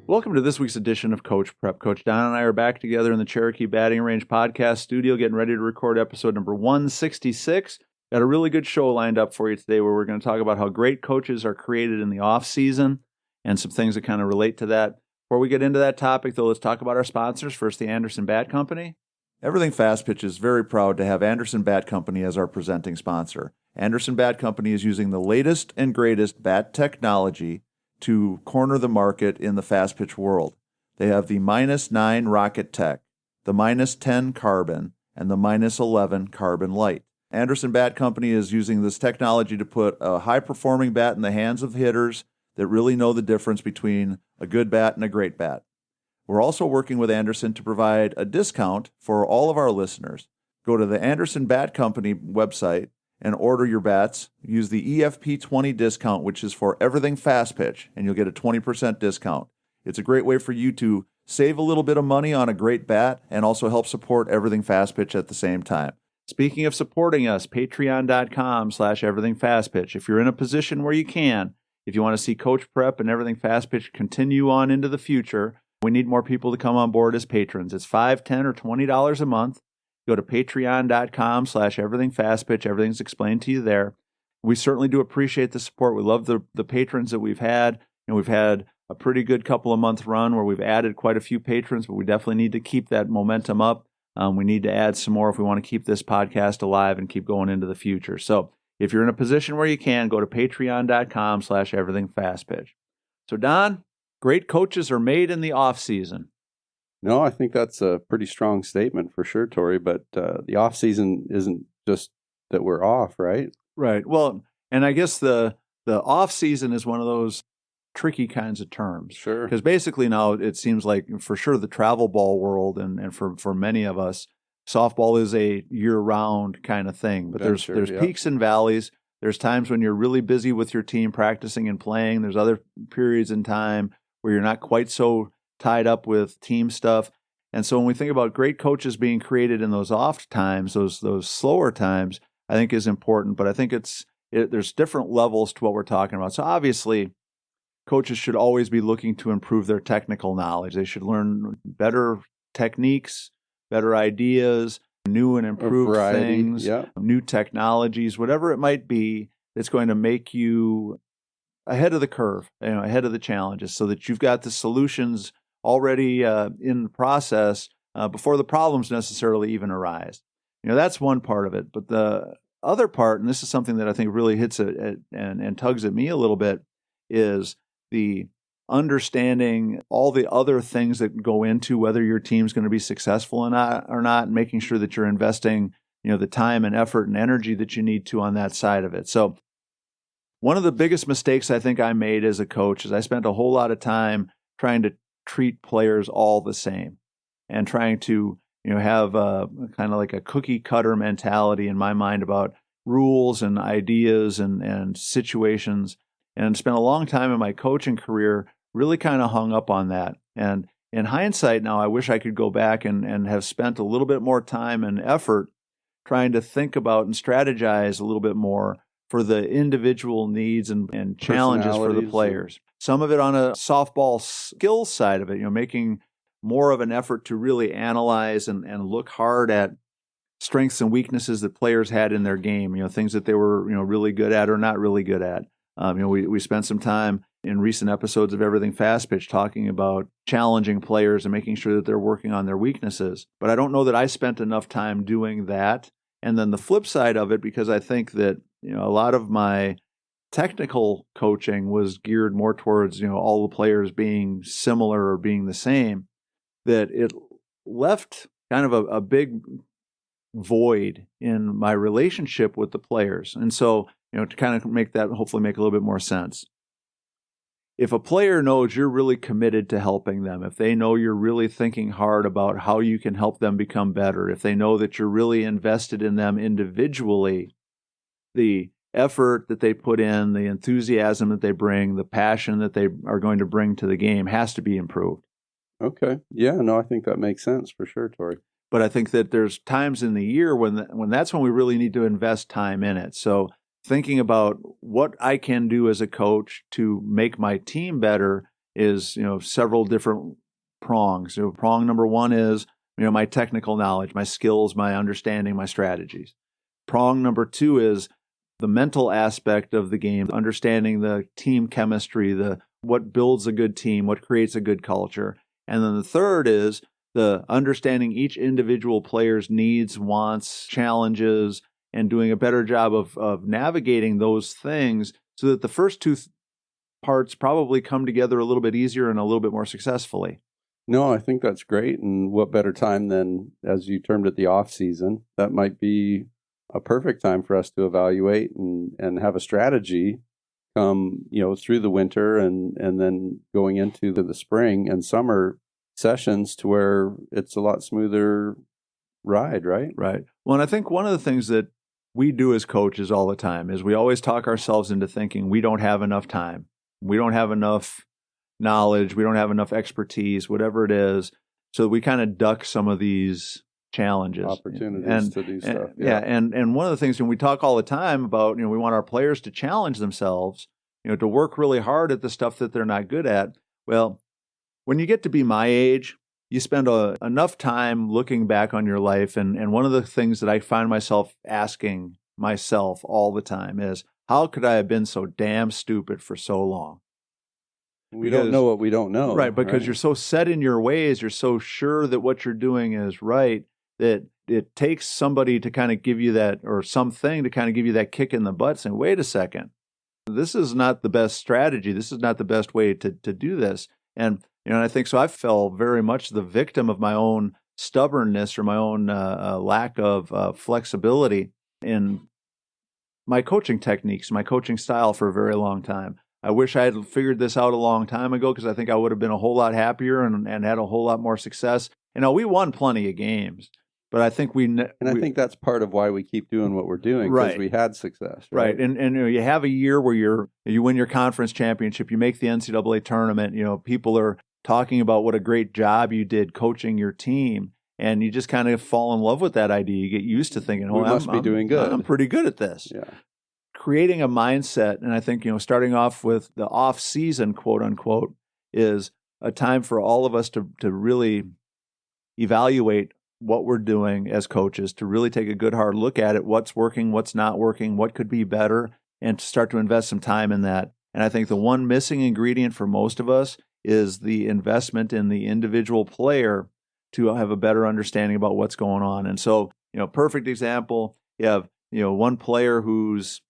Welcome to this week's edition of Coach Prep. Coach Don and I are back together in the Cherokee Batting Range podcast studio, getting ready to record episode number 166. Got a really good show lined up for you today where we're going to talk about how great coaches are created in the off season and some things that kind of relate to that. Before we get into that topic, though, let's talk about our sponsors. First, the Anderson Bat Company. Everything Fast Pitch is very proud to have Anderson Bat Company as our presenting sponsor. Anderson Bat Company is using the latest and greatest bat technology to corner the market in the fast pitch world. They have the -9 Rocket Tech, the -10 Carbon, and the -11 Carbon Light. Anderson Bat Company is using this technology to put a high-performing bat in the hands of hitters that really know the difference between a good bat and a great bat. We're also working with Anderson to provide a discount for all of our listeners. Go to the Anderson Bat Company website and order your bats. Use the EFP20 discount, which is for everything fast pitch, and you'll get a 20% discount. It's a great way for you to save a little bit of money on a great bat and also help support everything fast pitch at the same time. Speaking of supporting us, patreon.com/everythingfastpitch. If you're in a position where you can, if you want to see Coach Prep and Everything Fast Pitch continue on into the future, we need more people to come on board as patrons. It's $5, $10, or $20 a month. Go to patreon.com/everythingfastpitch. Everything's explained to you there. We certainly do appreciate the support. We love the patrons that we've had. We've had a pretty good couple of month run where we've added quite a few patrons, but we definitely need to keep that momentum up. We need to add some more if we want to keep this podcast alive and keep going into the future. So if you're in a position where you can, go to patreon.com/everythingfastpitch. So Don, great coaches are made in the off season. No, I think that's a pretty strong statement for sure, Tori, but the off season isn't just that we're off, right? Right. Well, and I guess the off season is one of those tricky kinds of terms. Sure. Because basically now it seems like for sure the travel ball world and for many of us, softball is a year-round kind of thing. But there's peaks and valleys. There's times when you're really busy with your team practicing and playing. There's other periods in time where you're not quite so tied up with team stuff. And so when we think about great coaches being created in those off times, those slower times, I think is important. But I think there's different levels to what we're talking about. So obviously, coaches should always be looking to improve their technical knowledge. They should learn better techniques, better ideas, new and improved things, new technologies, whatever it might be that's going to make you ahead of the curve, ahead of the challenges, so that you've got the solutions already in the process before the problems necessarily even arise. That's one part of it. But the other part, and this is something that I think really hits it and tugs at me a little bit, is the understanding all the other things that go into whether your team's going to be successful or not, and making sure that you're investing, the time and effort and energy that you need to on that side of it. So one of the biggest mistakes I think I made as a coach is I spent a whole lot of time trying to treat players all the same and trying to, have a kind of like a cookie cutter mentality in my mind about rules and ideas and situations, and spent a long time in my coaching career really kind of hung up on that. And in hindsight now, I wish I could go back and have spent a little bit more time and effort trying to think about and strategize a little bit more for the individual needs and challenges for the players. Some of it on a softball skills side of it, making more of an effort to really analyze and look hard at strengths and weaknesses that players had in their game, things that they were, really good at or not really good at. We spent some time in recent episodes of Everything Fast Pitch talking about challenging players and making sure that they're working on their weaknesses. But I don't know that I spent enough time doing that. And then the flip side of it, because I think that, a lot of my technical coaching was geared more towards, all the players being similar or being the same, that it left kind of a big void in my relationship with the players. And so, to kind of hopefully make a little bit more sense. If a player knows you're really committed to helping them, if they know you're really thinking hard about how you can help them become better, if they know that you're really invested in them individually, the effort that they put in, the enthusiasm that they bring, the passion that they are going to bring to the game has to be improved. Okay. Yeah, no, I think that makes sense for sure, Tori. But I think that there's times in the year when that's when we really need to invest time in it. So thinking about what I can do as a coach to make my team better is, several different prongs. Prong number one is, my technical knowledge, my skills, my understanding, my strategies. Prong number two is the mental aspect of the game, understanding the team chemistry, what builds a good team, what creates a good culture. And then the third is the understanding each individual player's needs, wants, challenges, and doing a better job of navigating those things so that the first two parts probably come together a little bit easier and a little bit more successfully. No, I think that's great. And what better time than, as you termed it, the off season? That might be a perfect time for us to evaluate and have a strategy come, through the winter and then going into the spring and summer sessions to where it's a lot smoother ride, right? Right. Well, and I think one of the things that we do as coaches all the time is we always talk ourselves into thinking we don't have enough time. We don't have enough knowledge. We don't have enough expertise, whatever it is. So we kind of duck some of these challenges. Opportunities to do stuff. Yeah. And one of the things when we talk all the time about, we want our players to challenge themselves, to work really hard at the stuff that they're not good at. Well, when you get to be my age, you spend enough time looking back on your life. And one of the things that I find myself asking myself all the time is, how could I have been so damn stupid for so long? We don't know what we don't know. Right, because you're so set in your ways, you're so sure that what you're doing is right, that it takes somebody to kind of give you that, or something to kind of give you that kick in the butt saying, wait a second, this is not the best strategy. This is not the best way to do this. And I think so I fell very much the victim of my own stubbornness or my own lack of flexibility in my coaching techniques, my coaching style for a very long time. I wish I had figured this out a long time ago because I think I would have been a whole lot happier and had a whole lot more success. We won plenty of games, but I think I think that's part of why we keep doing what we're doing, because we had success. Right. And you have a year where you win your conference championship, you make the NCAA tournament, people are talking about what a great job you did coaching your team. And you just kind of fall in love with that idea. You get used to thinking, we must be doing good. I'm pretty good at this. Yeah. Creating a mindset, and I think, starting off with the off season, quote unquote, is a time for all of us to really evaluate what we're doing as coaches, to really take a good hard look at it, what's working, what's not working, what could be better, and to start to invest some time in that. And I think the one missing ingredient for most of us is the investment in the individual player to have a better understanding about what's going on. And so, perfect example, you have, one player who's,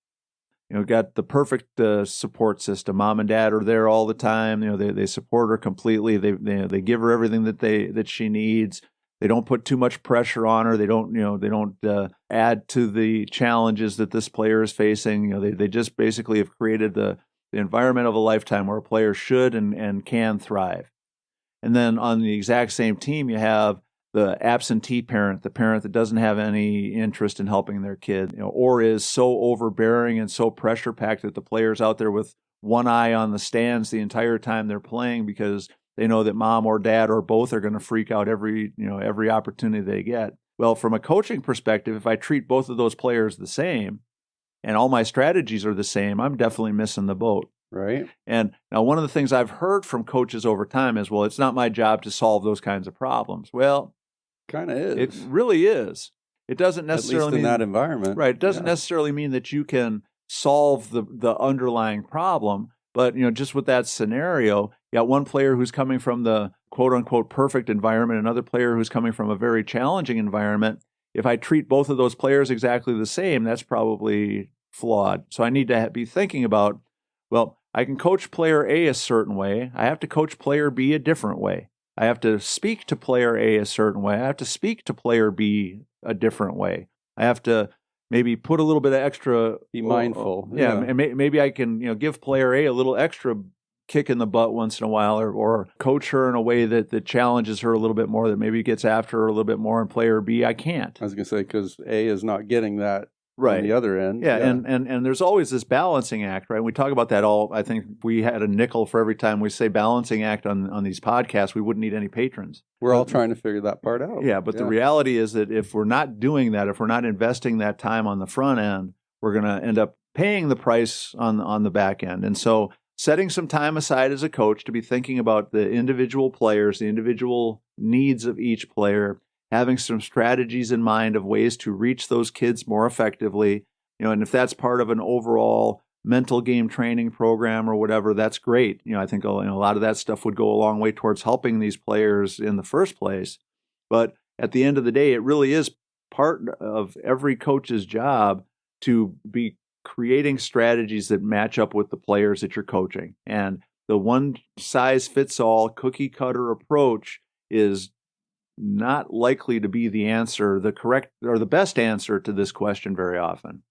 got the perfect support system. Mom and dad are there all the time. They support her completely. They give her everything that she needs. They don't put too much pressure on her. They don't add to the challenges that this player is facing. They just basically have created the environment of a lifetime where a player should and can thrive. And then on the exact same team, you have the absentee parent, the parent that doesn't have any interest in helping their kid, or is so overbearing and so pressure-packed that the player's out there with one eye on the stands the entire time they're playing because they know that mom or dad or both are going to freak out every opportunity they get. Well, from a coaching perspective, if I treat both of those players the same and all my strategies are the same, I'm definitely missing the boat. Right. And now one of the things I've heard from coaches over time is, well, it's not my job to solve those kinds of problems. Well, kind of is. It really is. It doesn't necessarily At least in that environment. Right. It doesn't necessarily mean that you can solve the underlying problem. But, just with that scenario, you got one player who's coming from the quote unquote perfect environment, another player who's coming from a very challenging environment. If I treat both of those players exactly the same, that's probably flawed. So I need to be thinking about, well, I can coach player A a certain way. I have to coach player B a different way. I have to speak to player A a certain way. I have to speak to player B a different way. I have to maybe put a little bit of extra... Be mindful. And maybe I can give player A a little extra kick in the butt once in a while, or coach her in a way that challenges her a little bit more, that maybe gets after her a little bit more, and player B, I can't. I was going to say, because A is not getting that right on the other end. Yeah. And there's always this balancing act, right? We talk about that all. I think we had a nickel for every time we say balancing act on these podcasts. We wouldn't need any patrons. We're all trying to figure that part out. Yeah, but the reality is that if we're not doing that, if we're not investing that time on the front end, we're going to end up paying the price on the back end. And so setting some time aside as a coach to be thinking about the individual players, the individual needs of each player, having some strategies in mind of ways to reach those kids more effectively, and if that's part of an overall mental game training program or whatever, that's great. I think a lot of that stuff would go a long way towards helping these players in the first place. But at the end of the day, it really is part of every coach's job to be creating strategies that match up with the players that you're coaching. And the one-size-fits-all cookie-cutter approach is not likely to be the answer, the correct or the best answer to this question very often.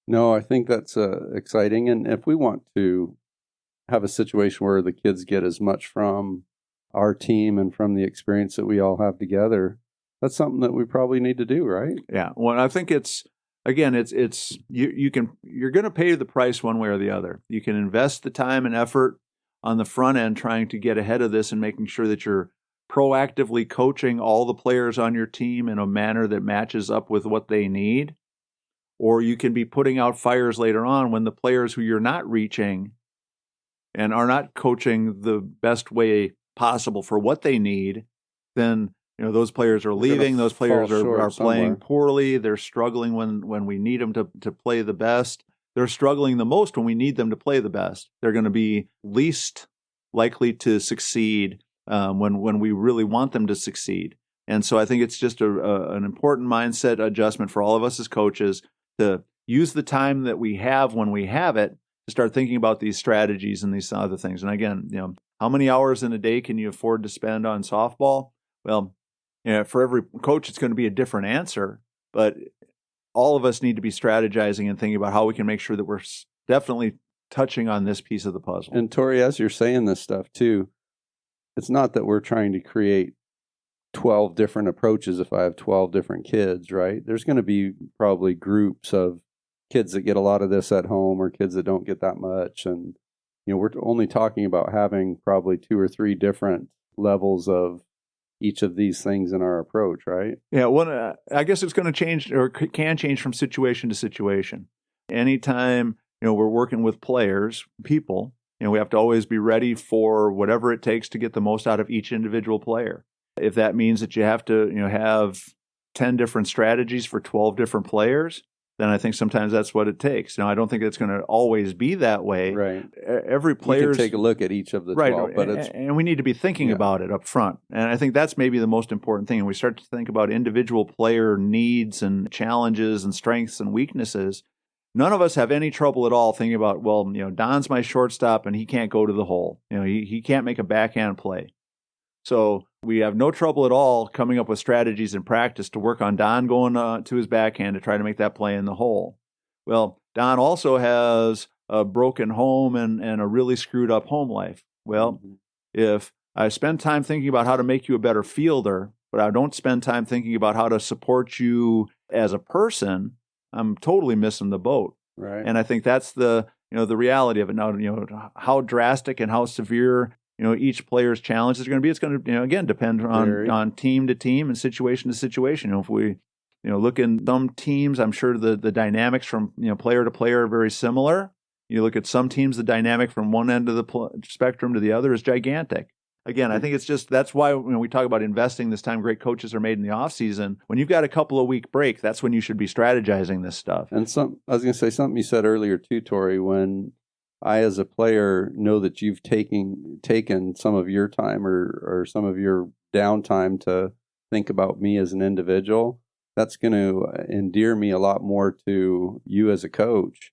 No, I think that's exciting. And if we want to have a situation where the kids get as much from our team and from the experience that we all have together, that's something that we probably need to do, right? Yeah. Well, I think you're going to pay the price one way or the other. You can invest the time and effort on the front end trying to get ahead of this and making sure that you're proactively coaching all the players on your team in a manner that matches up with what they need. Or you can be putting out fires later on when the players who you're not reaching and are not coaching the best way possible for what they need, then those players are leaving. Those players are playing poorly. They're struggling when we need them to play the best. They're struggling the most when we need them to play the best. They're going to be least likely to succeed when we really want them to succeed. And so I think it's just an important mindset adjustment for all of us as coaches to use the time that we have when we have it to start thinking about these strategies and these other things. And again, how many hours in a day can you afford to spend on softball? Well, for every coach, it's going to be a different answer, but all of us need to be strategizing and thinking about how we can make sure that we're definitely touching on this piece of the puzzle. And Tori, as you're saying this stuff too, it's not that we're trying to create 12 different approaches if I have 12 different kids, right? There's going to be probably groups of kids that get a lot of this at home or kids that don't get that much. And, we're only talking about having probably 2 or 3 different levels of each of these things in our approach, right? Yeah, well, I guess it's going to change or can change from situation to situation. Anytime, we're working with people, we have to always be ready for whatever it takes to get the most out of each individual player. If that means that you have to, have 10 different strategies for 12 different players, then I think sometimes that's what it takes. Now, I don't think it's going to always be that way. Right. Every player take a look at each of the 12, but and we need to be thinking about it up front. And I think that's maybe the most important thing. And we start to think about individual player needs and challenges and strengths and weaknesses. None of us have any trouble at all thinking about, well, Don's my shortstop and he can't go to the hole. He can't make a backhand play. So we have no trouble at all coming up with strategies in practice to work on Don going to his backhand to try to make that play in the hole. Well, Don also has a broken home and a really screwed up home life. Well, if I spend time thinking about how to make you a better fielder, but I don't spend time thinking about how to support you as a person, I'm totally missing the boat. Right. And I think that's the reality of it. Now, how drastic and how severe each player's challenge is going to be. It's going to, again, depend on team to team and situation to situation. If we, look in some teams, I'm sure the dynamics from, player to player are very similar. You look at some teams, the dynamic from one end of the spectrum to the other is gigantic. Again, I think it's just, that's why when we talk about investing this time, great coaches are made in the off season. When you've got a couple of week break, that's when you should be strategizing this stuff. And I was going to say something you said earlier too, Tori, when I, as a player, know that you've taken some of your time or some of your downtime to think about me as an individual, that's going to endear me a lot more to you as a coach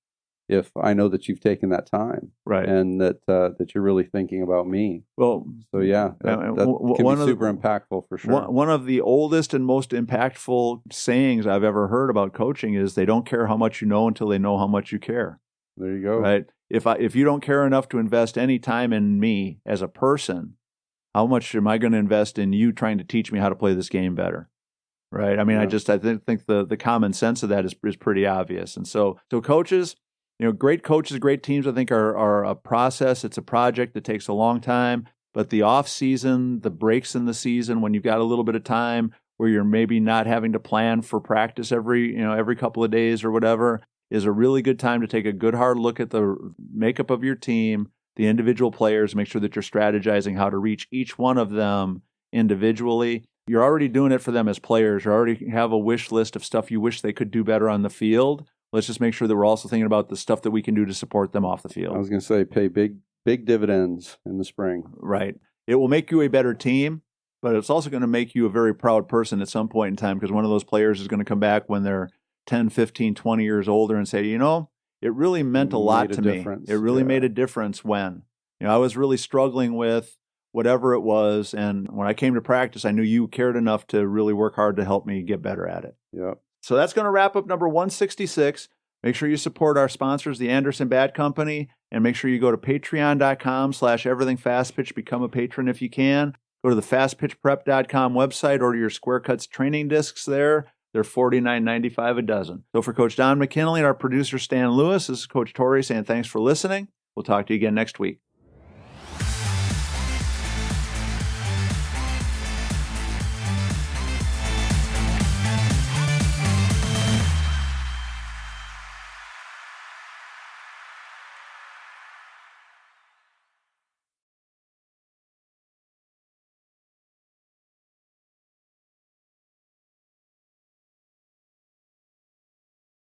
if I know that you've taken that time, right, and that you're really thinking about me. Well, so yeah, that can be super impactful for sure. One of the oldest and most impactful sayings I've ever heard about coaching is they don't care how much you know until they know how much you care. There you go. Right. If you don't care enough to invest any time in me as a person, how much am I going to invest in you trying to teach me how to play this game better? Right. I mean, I think the common sense of that is pretty obvious. And so coaches, great coaches, great teams, I think are a process. It's a project that takes a long time. But the off season, the breaks in the season, when you've got a little bit of time where you're maybe not having to plan for practice every couple of days or whatever, is a really good time to take a good hard look at the makeup of your team, the individual players, make sure that you're strategizing how to reach each one of them individually. You're already doing it for them as players. You already have a wish list of stuff you wish they could do better on the field. Let's just make sure that we're also thinking about the stuff that we can do to support them off the field. I was going to say, pay big dividends in the spring. Right. It will make you a better team, but it's also going to make you a very proud person at some point in time, because one of those players is going to come back when they're 10, 15, 20 years older and say, it really meant a lot to me. It really made a difference when, I was really struggling with whatever it was. And when I came to practice, I knew you cared enough to really work hard to help me get better at it. Yeah. So that's going to wrap up number 166. Make sure you support our sponsors, the Anderson Bat Company, and make sure you go to patreon.com/everythingfastpitch. Become a patron if you can. Go to the fastpitchprep.com website, order your Square Cuts training discs there. They're $49.95 a dozen. So for Coach Don McKinley and our producer Stan Lewis, this is Coach Torrey saying thanks for listening. We'll talk to you again next week.